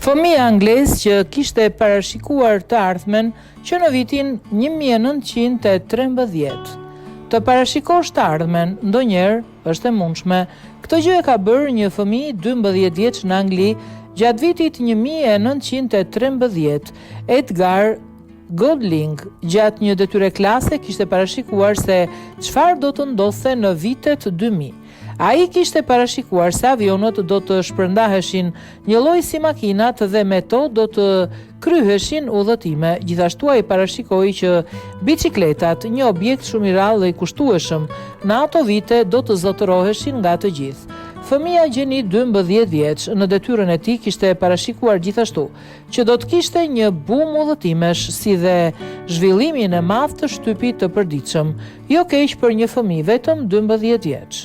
Fëmia anglez që kishte parashikuar të ardhmen që në vitin 1913. Të parashikosh të ardhmen ndonjëherë është e mundshme. Këtë gjë e ka bërë një fëmijë 12 vjeç në Angli gjatë vitit 1913. Edgar Godling, gjatë një detyre klase, kishte parashikuar se çfarë do të ndodhte në vitet 2000. Ai kishte parashikuar se avionët do të shpërndaheshin një lloj si makinat dhe me to do të kryheshin udhëtime. Gjithashtu ai parashikoi që biçikletat, një objekt shumë i rrallë dhe i kushtueshëm, në ato vite do të zotëroheshin nga të gjithë. Fëmia Gjeni 12 vjeç në detyrën e tij kishte parashikuar gjithashtu që do të kishte një bumë udhëtimesh si dhe zhvillimin e madh të shtypit të përditshëm. Jo keq për një fëmijë vetëm 12 vjeç.